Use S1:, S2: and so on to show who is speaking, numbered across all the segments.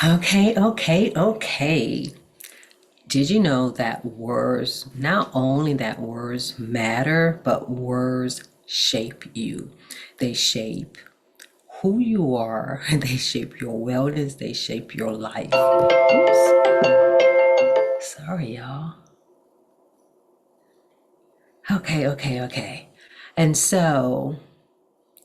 S1: Okay. Did you know that words, not only that words matter, but words shape you? They shape who you are, they shape your wellness, they shape your life. Oops, sorry, y'all. Okay. And so,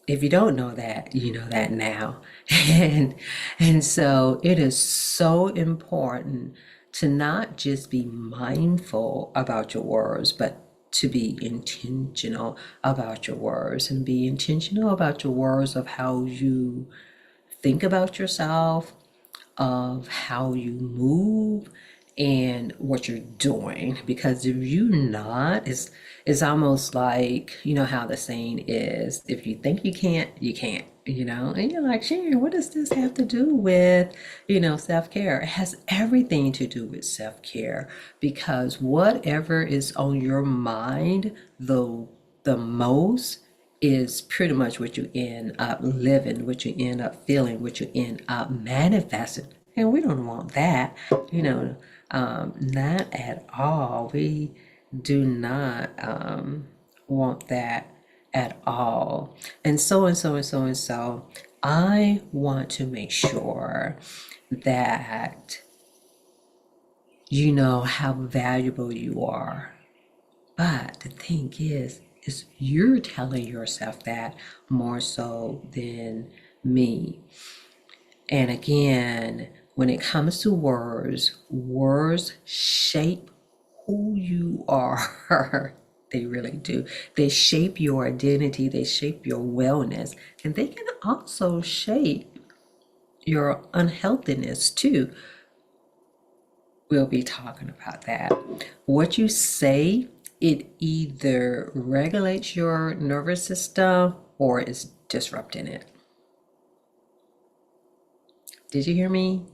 S1: if you don't know that, you know that now. And and so it is so important to not just be mindful about your words, but to be intentional about your words and be intentional about your words of how you think about yourself, of how you move and what you're doing. Because if you're not, it's almost like, you know how the saying is, if you think you can't, you can't, you know? And you're like, Sharon, what does this have to do with, self-care? It has everything to do with self-care because whatever is on your mind, the most is pretty much what you end up living, what you end up feeling, what you end up manifesting. And we don't want that, not at all. We do not want that at all. And so. I want to make sure that you know how valuable you are. But the thing is you're telling yourself that more so than me. And again, when it comes to words, words shape who you are. They really do. They shape your identity, they shape your wellness, and they can also shape your unhealthiness too. We'll be talking about that. What you say, it either regulates your nervous system or is disrupting it. Did you hear me?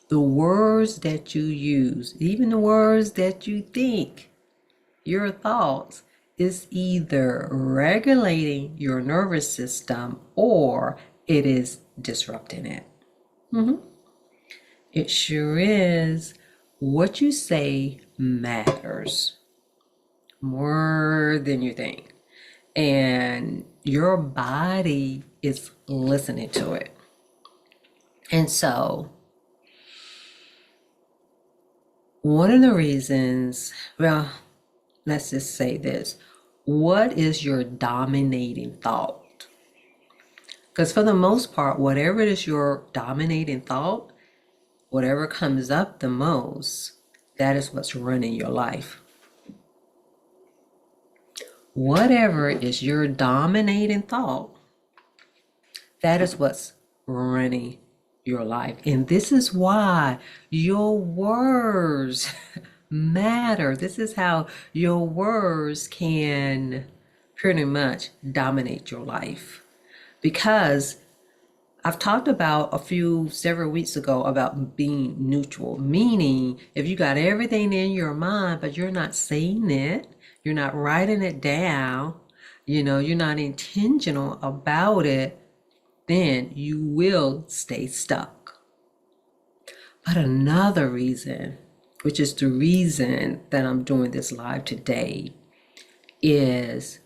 S1: The words that you use, even the words that you think, your thoughts, is either regulating your nervous system or it is disrupting it. It sure is. What you say matters more than you think. And your body is listening to it. And so, one of the reasons, well, let's just say this. What is your dominating thought? Because for the most part, whatever it is your dominating thought, whatever comes up the most, that is what's running your life. Whatever is your dominating thought, that is what's running your life. And this is why your words matter. This is how your words can pretty much dominate your life. Because I've talked about several weeks ago about being neutral, meaning if you got everything in your mind, but you're not saying it, you're not writing it down, you're not intentional about it, then you will stay stuck. But another reason, which is the reason that I'm doing this live today, is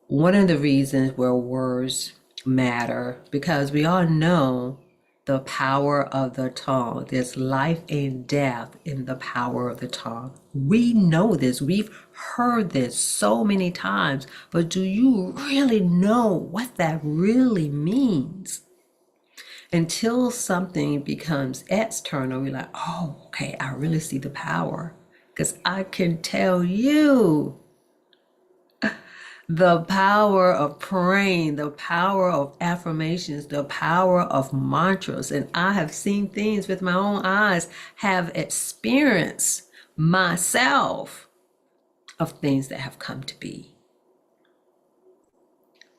S1: one of the reasons where words matter, because we all know the power of the tongue. There's life and death in the power of the tongue. We know this. We've heard this so many times, but do you really know what that really means? Until something becomes external, we're like, oh, okay, I really see the power. Because I can tell you the power of praying, the power of affirmations, the power of mantras. And I have seen things with my own eyes, have experienced myself of things that have come to be.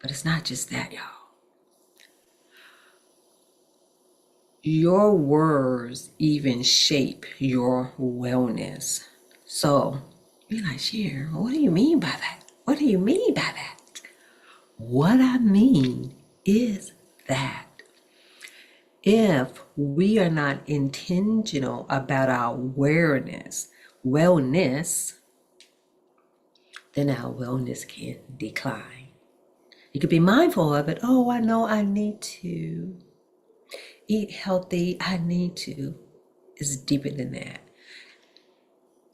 S1: But it's not just that, y'all. Your words even shape your wellness. So you're like, Cher, what do you mean by that? What do you mean by that? What I mean is that if we are not intentional about our awareness, wellness, then our wellness can decline. You could be mindful of it. Oh, I know I need to eat healthy. I need to. It's deeper than that.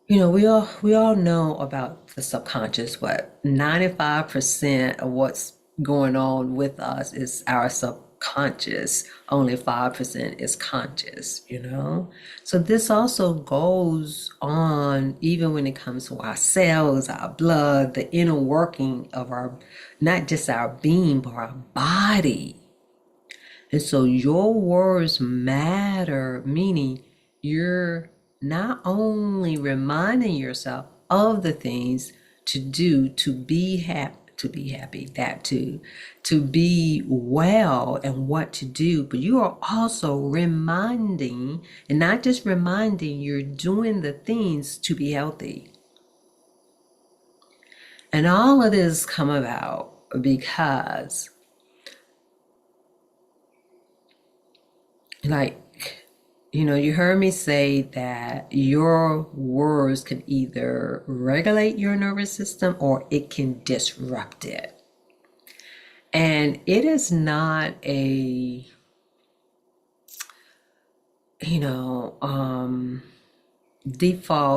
S1: You know, we all know about the subconscious. What 95% of what's going on with us is our subconscious. Only 5% is conscious, you know? So this also goes on even when it comes to our cells, our blood, the inner working of our, not just our being, but our body. And so your words matter, meaning you're not only reminding yourself of the things to do to be happy, that to be well and what to do, but you are also reminding, and not just reminding, you're doing the things to be healthy. And all of this come about because, like, you heard me say that your words can either regulate your nervous system or it can disrupt it. And it is not a, default,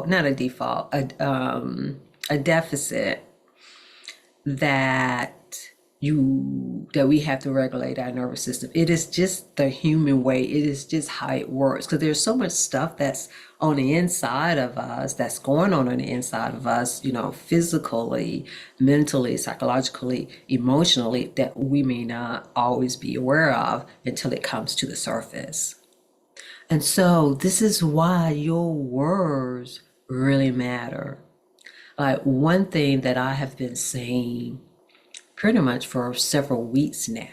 S1: not a default, a deficit that we have to regulate our nervous system. It is just the human way. It is just how it works, because there's so much stuff that's on the inside of us, that's going on the inside of us, physically, mentally, psychologically, emotionally, that we may not always be aware of until it comes to the surface. And so this is why your words really matter. Like, one thing that I have been saying pretty much for several weeks now,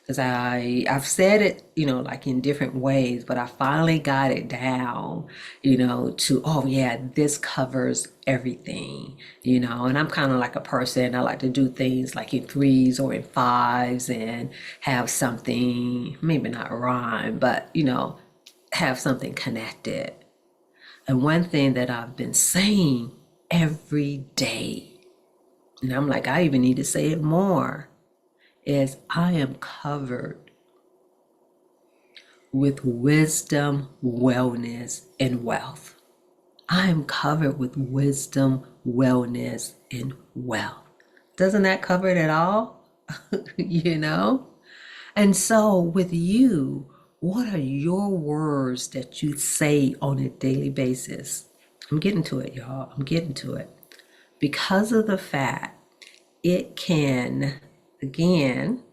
S1: because I've said it, like in different ways, but I finally got it down, to, oh yeah, this covers everything, and I'm kind of like a person, I like to do things like in threes or in fives and have something, maybe not rhyme, but have something connected. And one thing that I've been saying every day, and I'm like, I even need to say it more, is I am covered with wisdom, wellness, and wealth. I am covered with wisdom, wellness, and wealth. Doesn't that cover it at all? And so with you, what are your words that you say on a daily basis? I'm getting to it, y'all. I'm getting to it. Because of the fact it can, again,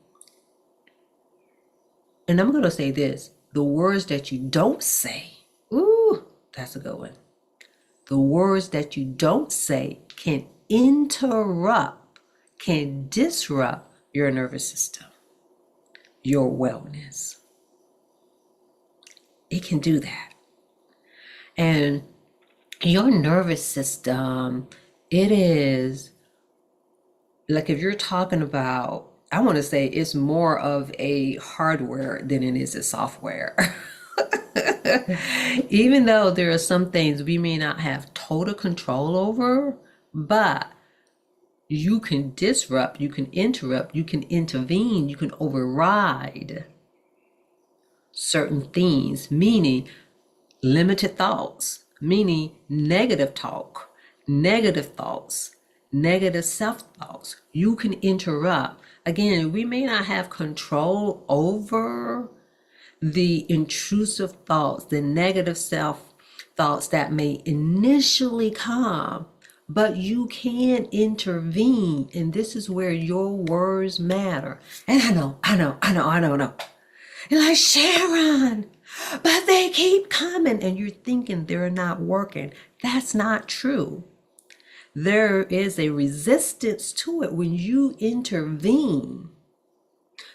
S1: and I'm going to say this, the words that you don't say, ooh, that's a good one. The words that you don't say can disrupt your nervous system, your wellness. It can do that. And your nervous system, it is, like, if you're talking about, I want to say it's more of a hardware than it is a software. Even though there are some things we may not have total control over, but you can disrupt, you can interrupt, you can intervene, you can override certain things, meaning limited thoughts, meaning negative talk, negative thoughts, negative self-thoughts. You can interrupt. Again, we may not have control over the intrusive thoughts, the negative self-thoughts that may initially come, but you can intervene. And this is where your words matter. And I know. You're like, Sharon, but they keep coming, and you're thinking they're not working. That's not true. There is a resistance to it when you intervene.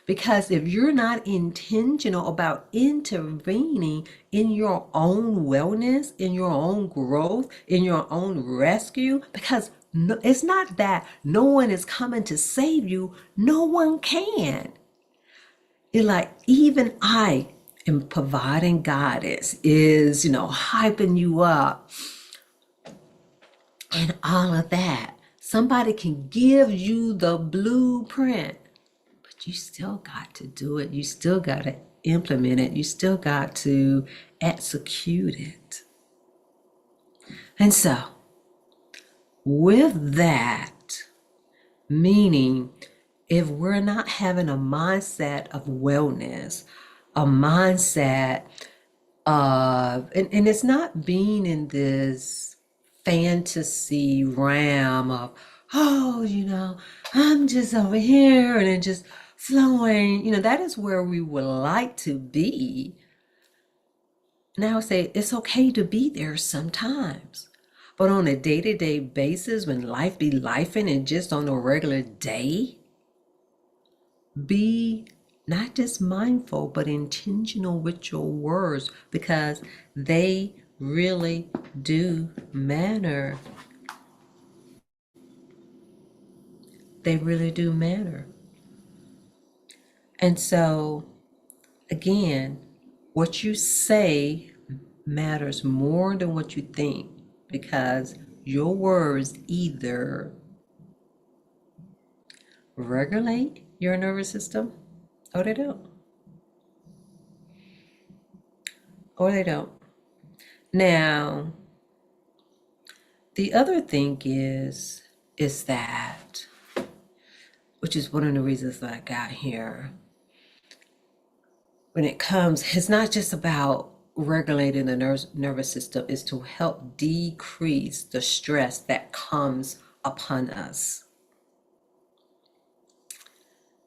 S1: Because if you're not intentional about intervening in your own wellness, in your own growth, in your own rescue, because it's not that no one is coming to save you, no one can. It's like, even I and providing guidance, is, hyping you up and all of that. Somebody can give you the blueprint, but you still got to do it. You still got to implement it. You still got to execute it. And so, with that, meaning if we're not having a mindset of wellness, a mindset of, and it's not being in this fantasy realm of, oh, I'm just over here and it just flowing. That is where we would like to be. Now I say it's okay to be there sometimes. But on a day-to-day basis, when life be lifing and just on a regular day, be not just mindful, but intentional with your words, because they really do matter. They really do matter. And so, again, what you say matters more than what you think, because your words either regulate your nervous system or they don't. Or they don't. Now, the other thing is that, which is one of the reasons that I got here, when it comes, it's not just about regulating the nervous system, is to help decrease the stress that comes upon us.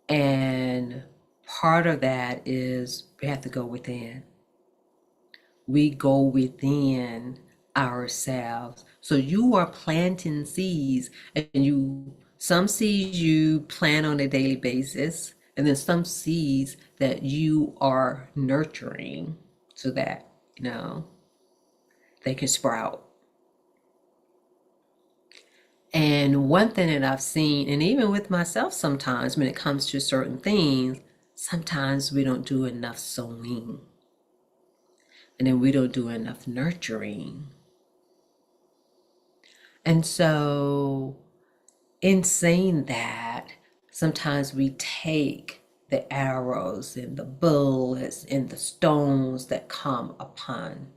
S1: And part of that is we have to go within. We go within ourselves. So you are planting seeds, and some seeds you plant on a daily basis, and then some seeds that you are nurturing so that they can sprout. And one thing that I've seen, and even with myself sometimes when it comes to certain things, sometimes we don't do enough sowing, and then we don't do enough nurturing. And so, in saying that, sometimes we take the arrows and the bullets and the stones that come upon,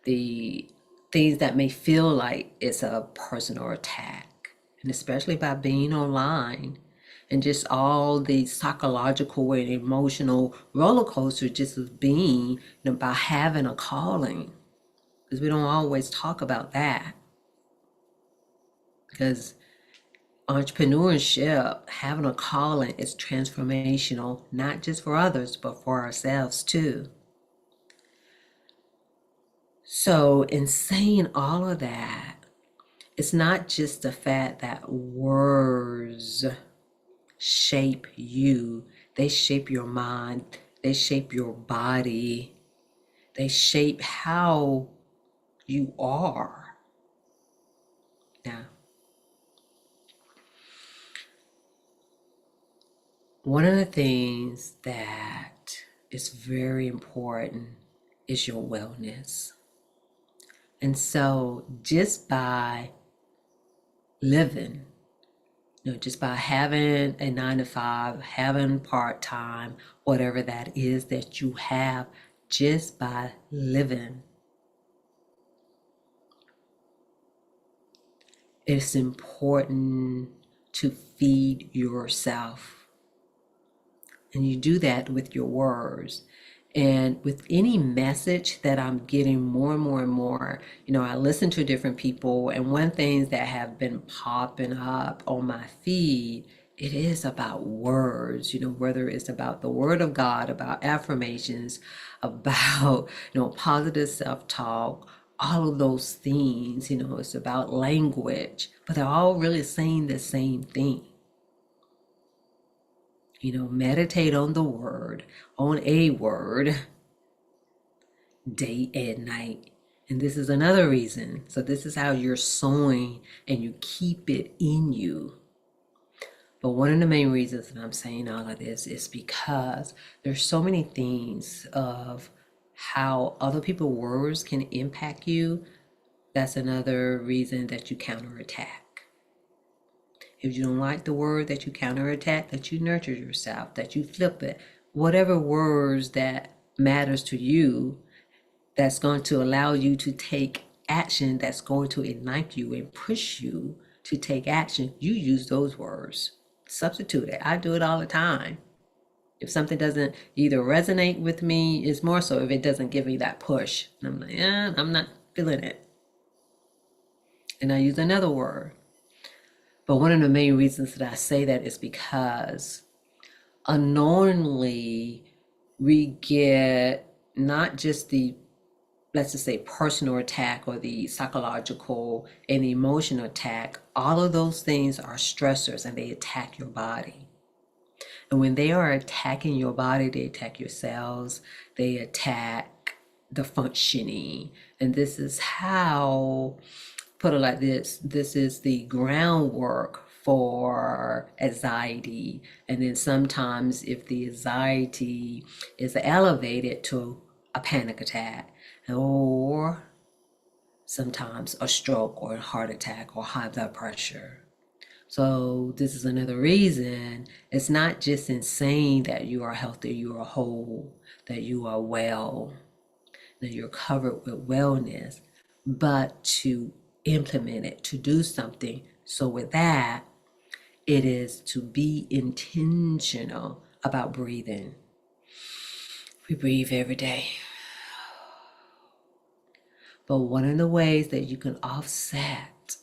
S1: the things that may feel like it's a personal attack. And especially by being online and just all the psychological and emotional roller coaster just of being, by having a calling. Because we don't always talk about that. Because entrepreneurship, having a calling, is transformational, not just for others, but for ourselves too. So in saying all of that, it's not just the fact that words shape you, they shape your mind, they shape your body, they shape how you are. Now, one of the things that is very important is your wellness. And so just by living, just by having a 9 to 5, having part-time, whatever that is that you have, just by living, it's important to feed yourself. And you do that with your words. And with any message that I'm getting more and more and more, I listen to different people, and one thing that have been popping up on my feed, it is about words, whether it's about the word of God, about affirmations, about, positive self-talk, all of those things, it's about language, but they're all really saying the same thing. Meditate on the word, on a word, day and night. And this is another reason. So this is how you're sowing and you keep it in you. But one of the main reasons that I'm saying all of this is because there's so many things of how other people's words can impact you. That's another reason that you counterattack. If you don't like the word, that you counterattack, that you nurture yourself, that you flip it. Whatever words that matters to you, that's going to allow you to take action, that's going to ignite you and push you to take action, you use those words. Substitute it. I do it all the time. If something doesn't either resonate with me, it's more so if it doesn't give me that push. And I'm like, I'm not feeling it. And I use another word. But one of the main reasons that I say that is because unknowingly we get not just the, let's just say, personal attack or the psychological and emotional attack. All of those things are stressors and they attack your body. And when they are attacking your body, they attack your cells, they attack the functioning. And this is how, put it like this is the groundwork for anxiety. And then sometimes if the anxiety is elevated to a panic attack, or sometimes a stroke or a heart attack or high blood pressure. So this is another reason. It's not just in saying that you are healthy, you are whole, that you are well, that you're covered with wellness, but to implement it, to do something. So with that, it is to be intentional about breathing. We breathe every day. But one of the ways that you can offset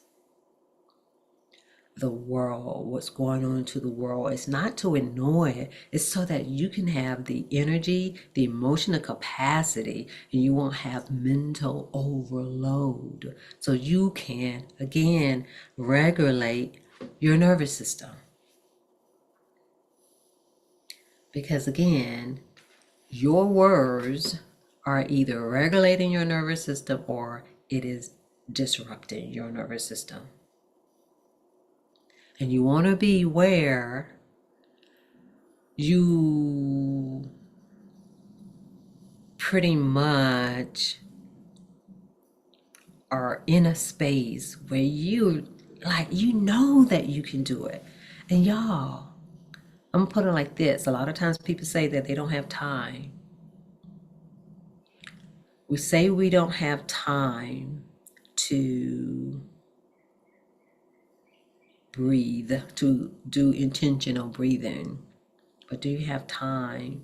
S1: the world, what's going on to the world, is not to ignore it. It's so that you can have the energy, the emotional capacity, and you won't have mental overload. So you can, again, regulate your nervous system. Because again, your words are either regulating your nervous system or it is disrupting your nervous system. And you want to be where you pretty much are in a space where you know that you can do it. And y'all, I'm gonna put it like this. A lot of times people say that they don't have time. We say we don't have time to breathe, to do intentional breathing. But do you have time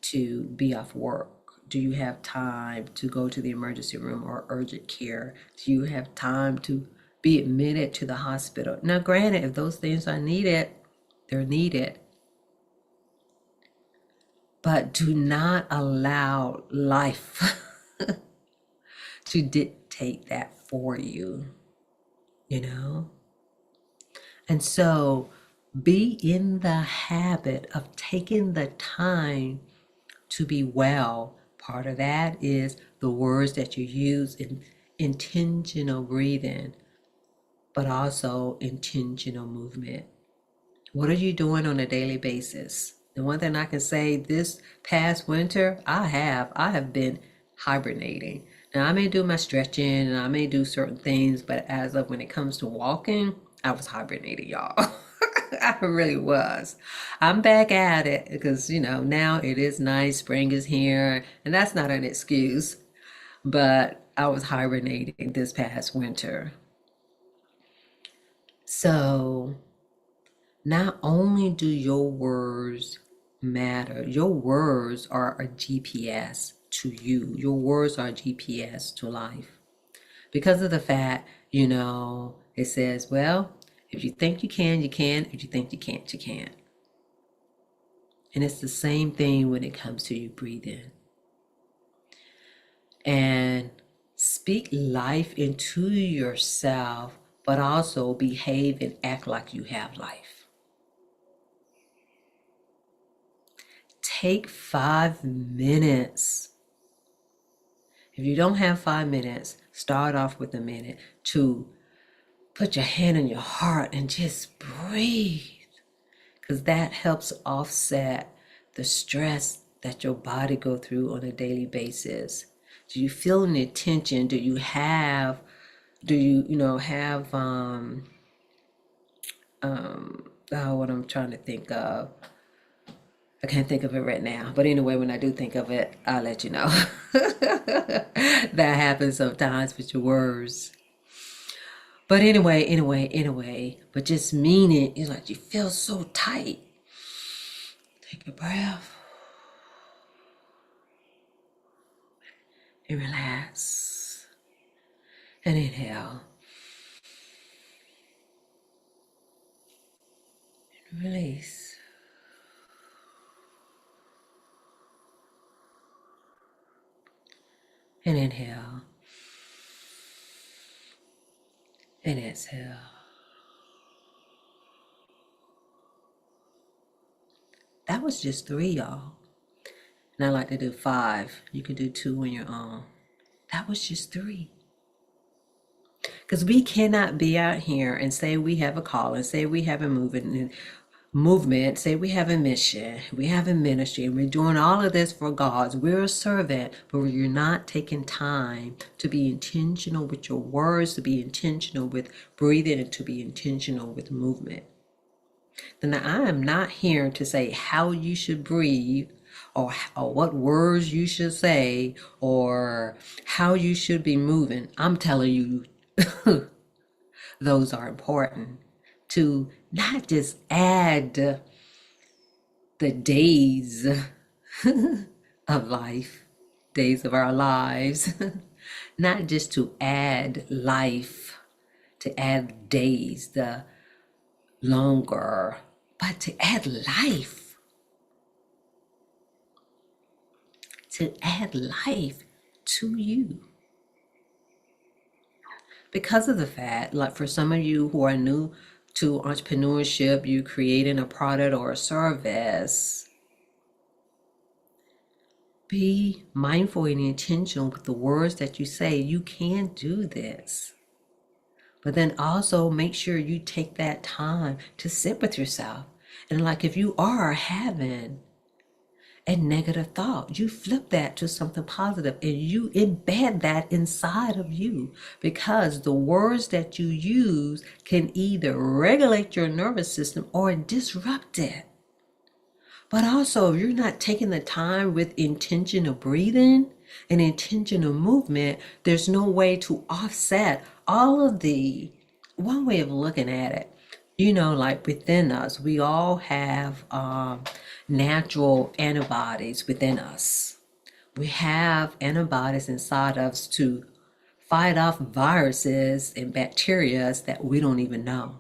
S1: to be off work? Do you have time to go to the emergency room or urgent care? Do you have time to be admitted to the hospital? Now, granted, if those things are needed, they're needed. But do not allow life to dictate that for you, you know? And so be in the habit of taking the time to be well. Part of that is the words that you use in intentional breathing, but also intentional movement. What are you doing on a daily basis? The one thing I can say, this past winter, I have been hibernating. Now I may do my stretching and I may do certain things, but as of when it comes to walking, I was hibernating, y'all. I really was. I'm back at it because, now it is nice. Spring is here, and that's not an excuse, but I was hibernating this past winter. So not only do your words matter, your words are a GPS to you. Your words are a GPS to life. Because of the fact, it says, well, if you think you can, you can. If you think you can't, you can't. And it's the same thing when it comes to you breathing. And speak life into yourself, but also behave and act like you have life. Take 5 minutes. If you don't have 5 minutes, start off with a minute to put your hand on your heart and just breathe. because that helps offset the stress that your body go through on a daily basis. Do you feel any tension? Do you have, what I'm trying to think of? I can't think of it right now. But anyway, when I do think of it, I'll let you know. That happens sometimes with your words. But anyway, but just meaning, it's like you feel so tight. Take a breath and relax. And inhale. And release. And inhale. And exhale. That was just 3, y'all. And I like to do 5. You can do 2 on your own. That was just 3. Because we cannot be out here and say we have a call and say we have a movement, say we have a mission, we have a ministry, and we're doing all of this for God. We're a servant, but you're not taking time to be intentional with your words, to be intentional with breathing, and to be intentional with movement. Then I am not here to say how you should breathe or what words you should say or how you should be moving. I'm telling you, those are important to not just add the days of life, days of our lives, not just to add life, to add days, the longer, but to add life, to add life to you. Because of the fact, like for some of you who are new to entrepreneurship, you creating a product or a service, be mindful and intentional with the words that you say. You can do this. But then also make sure you take that time to sit with yourself. And like if you are having a negative thought, you flip that to something positive and you embed that inside of you, because the words that you use can either regulate your nervous system or disrupt it. But also, if you're not taking the time with intentional breathing and intentional movement, there's no way to offset all of the, one way of looking at it, like within us, we all have natural antibodies within us. We have antibodies inside us to fight off viruses and bacteria that we don't even know.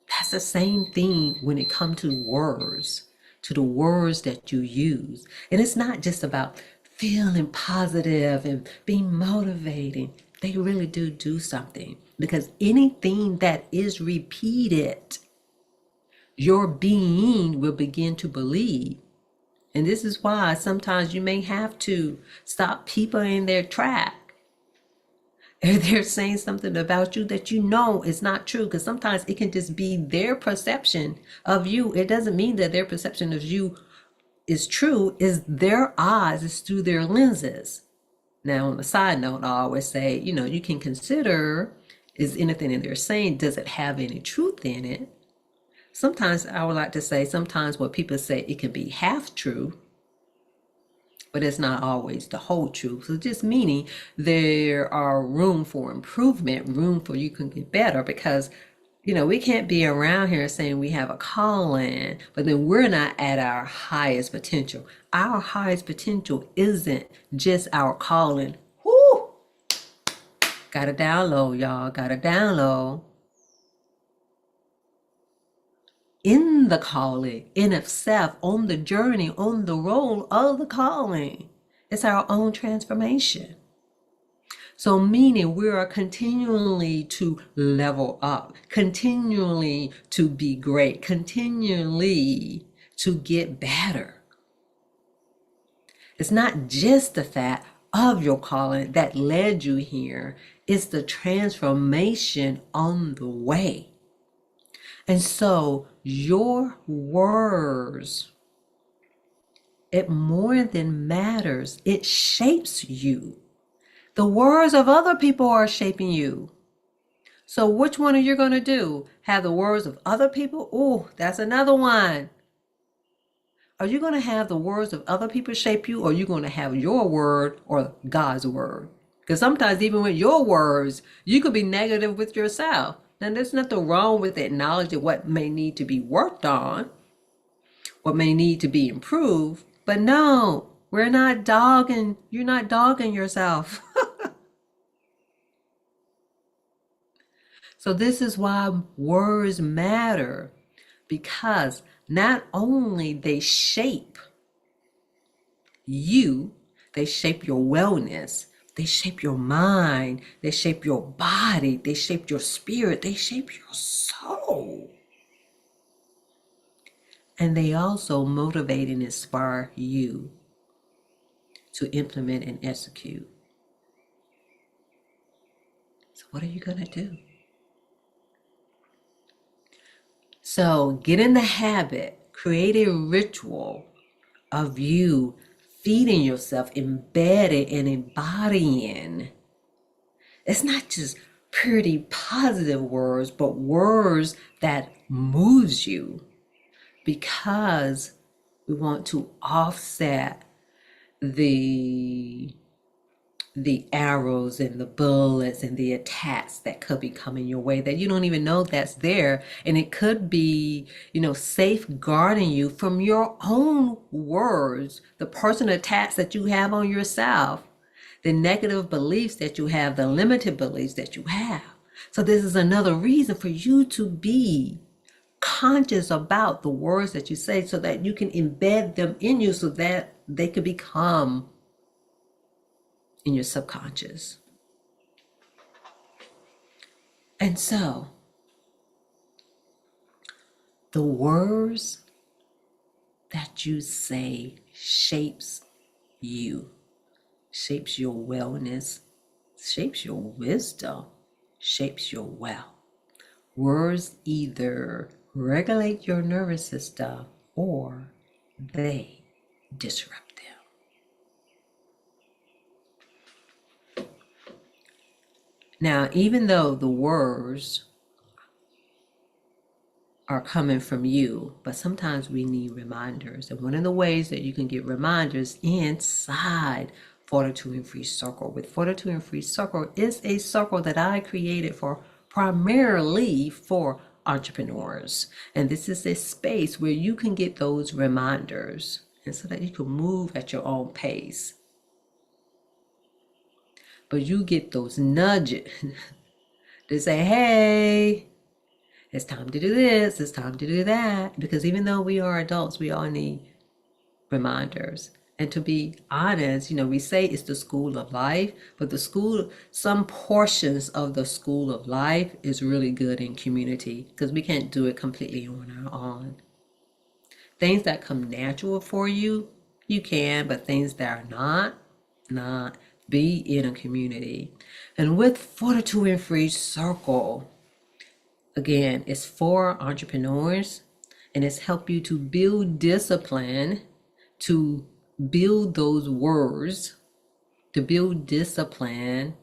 S1: That's the same thing when it comes to words, to the words that you use. And it's not just about feeling positive and being motivating. They really do something, because anything that is repeated, your being will begin to believe. And this is why sometimes you may have to stop people in their track. If they're saying something about you that you know is not true, because sometimes it can just be their perception of you. It doesn't mean that their perception of you is true. Is their eyes, is through their lenses. Now, on a side note, I always say, you can consider, is anything that they're saying, does it have any truth in it? Sometimes I would like to say, sometimes what people say, it can be half true, but it's not always the whole truth. So just meaning there are room for improvement, room for you can get better, because we can't be around here saying we have a calling, but then we're not at our highest potential. Our highest potential isn't just our calling. Whoo! Gotta download, y'all. Gotta download. In the calling, in itself, on the journey, on the road of the calling. It's our own transformation. So meaning we are continually to level up, continually to be great, continually to get better. It's not just the fact of your calling that led you here. It's the transformation on the way. And so Your words, it more than matters. It shapes you. The words of other people are shaping you. So which one are you going to do? Have the words of other people? Oh, that's another one. Are you going to have the words of other people shape you, or are you going to have your word or God's word? Because sometimes even with your words, you could be negative with yourself. Now, there's nothing wrong with acknowledging what may need to be worked on, what may need to be improved. But no, we're not dogging, you're not dogging yourself. So this is why words matter, because not only they shape you, they shape your wellness, they shape your mind, they shape your body, they shape your spirit, they shape your soul. And they also motivate and inspire you to implement and execute. So what are you going to do? So get in the habit, create a ritual of you feeding yourself, embedded and embodying. It's not just pretty positive words, but words that moves you, because we want to offset the arrows and the bullets and the attacks that could be coming your way that you don't even know that's there. And it could be, safeguarding you from your own words, the personal attacks that you have on yourself, the negative beliefs that you have, the limited beliefs that you have. So this is another reason for you to be conscious about the words that you say, so that you can embed them in you, so that they could become in your subconscious. And so the words that you say shapes you, shapes your wellness, shapes your wisdom, shapes your wealth. Words either regulate your nervous system or they disrupt them. Now, even though the words are coming from you, but sometimes we need reminders. And one of the ways that you can get reminders inside Fortitude Free Circle. With Fortitude Free Circle is a circle that I created primarily for entrepreneurs. And this is a space where you can get those reminders, and so that you can move at your own pace. But you get those nudges to say, hey, it's time to do this, it's time to do that. Because even though we are adults, we all need reminders. And to be honest, we say it's the school of life, but some portions of the school of life is really good in community, because we can't do it completely on our own. Things that come natural for you, you can, but things that are not, be in a community. And with Fortitude Free Circle, again, it's for entrepreneurs, and it's help you to build discipline, to build those words, to build discipline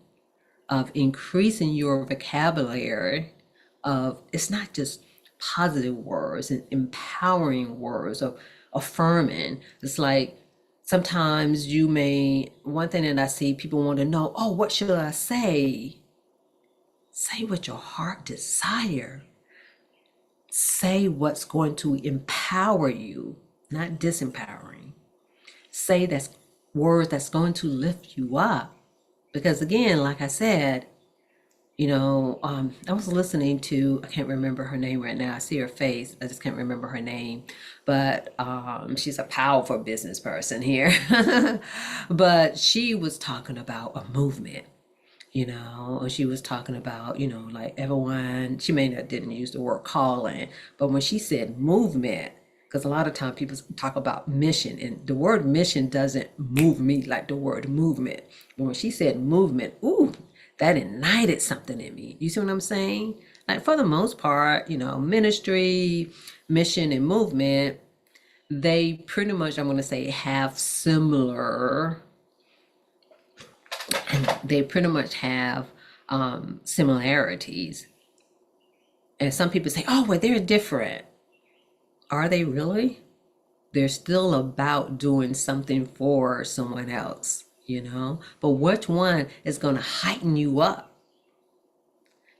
S1: of increasing your vocabulary of, it's not just positive words and empowering words of affirming. It's like sometimes one thing that I see people want to know, oh, what should I say? Say what your heart desire. Say what's going to empower you, not disempowering. Say that's words that's going to lift you up. Because again, like I said, I was listening to, I can't remember her name right now. I see her face, I just can't remember her name. But she's a powerful business person here. But she was talking about a movement. She was talking about, like everyone, she didn't use the word calling, but when she said movement, because a lot of times people talk about mission, and the word mission doesn't move me like the word movement. But when she said movement, ooh, that ignited something in me. You see what I'm saying? Like for the most part, ministry, mission, and movement, they pretty much, I'm going to say, have similar, and they pretty much have similarities. And some people say, oh, well, they're different. Are they really? They're still about doing something for someone else, But which one is going to heighten you up?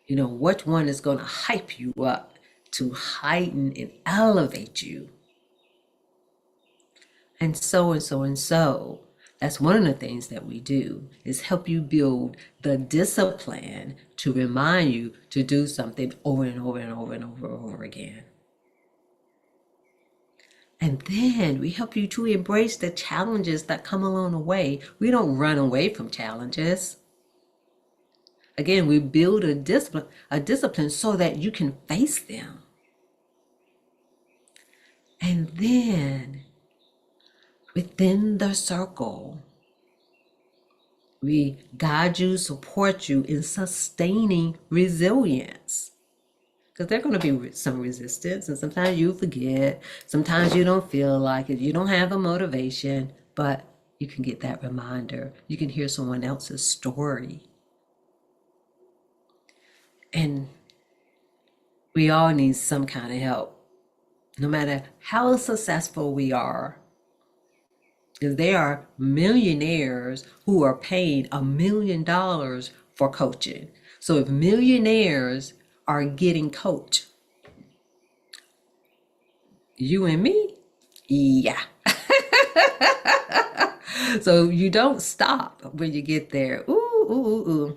S1: Which one is going to hype you up to heighten and elevate you? And so and so and so. That's one of the things that we do, is help you build the discipline to remind you to do something over and over and over and over and over again. And then we help you to embrace the challenges that come along the way. We don't run away from challenges. Again, we build a discipline so that you can face them. And then within the circle, we guide you, support you in sustaining resilience. Because there's going to be some resistance, and sometimes you forget, sometimes you don't feel like it, you don't have a motivation, but you can get that reminder. You can hear someone else's story. And we all need some kind of help, no matter how successful we are. Because there are millionaires who are paying $1 million for coaching. So if millionaires are getting coached, you and me, yeah. So you don't stop when you get there. Ooh.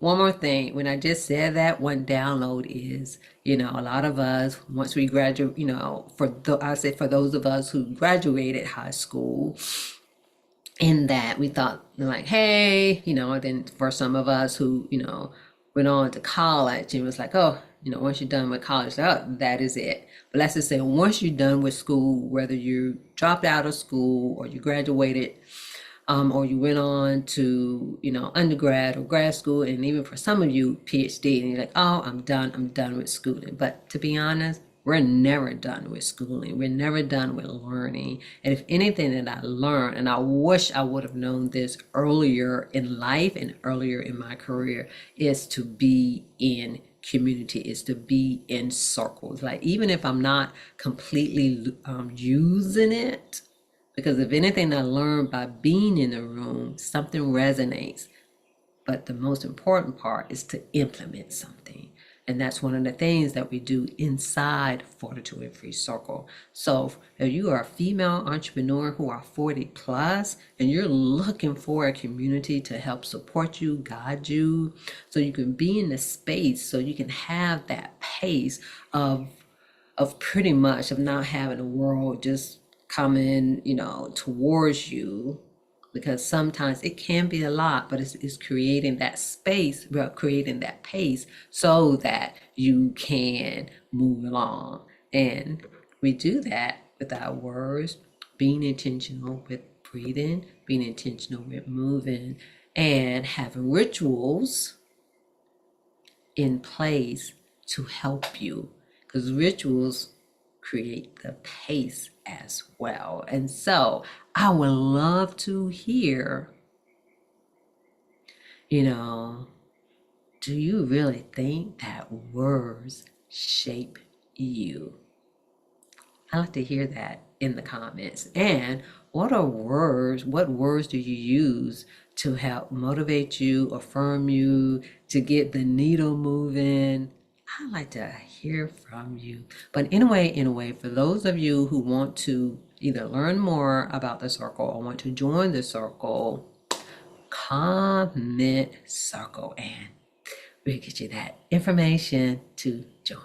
S1: One more thing, when I just said that, one download is, a lot of us, once we graduate, I say for those of us who graduated high school, in that we thought like, hey, then for some of us who, went on to college, it was like, oh, once you're done with college, oh, that is it. But let's just say once you're done with school, whether you dropped out of school or you graduated, or you went on to, undergrad or grad school, and even for some of you, PhD, and you're like, oh, I'm done with schooling. But to be honest, we're never done with schooling. We're never done with learning. And if anything that I learned, and I wish I would have known this earlier in life and earlier in my career, is to be in community, is to be in circles. Like, even if I'm not completely using it, because if anything I learned by being in a room, something resonates. But the most important part is to implement something. And that's one of the things that we do inside Fortitude Free Circle. So if you are a female entrepreneur who are 40 plus, and you're looking for a community to help support you, guide you, so you can be in the space, so you can have that pace of pretty much of not having the world just coming, towards you, because sometimes it can be a lot, but it's creating that space, creating that pace so that you can move along. And we do that with our words, being intentional with breathing, being intentional with moving, and having rituals in place to help you, because rituals create the pace as well. And so I would love to hear, do you really think that words shape you? I like to hear that in the comments. And what words do you use to help motivate you, affirm you, to get the needle moving? I like to hear from you. But anyway, for those of you who want to either learn more about the circle or want to join the circle, comment circle and we'll get you that information to join.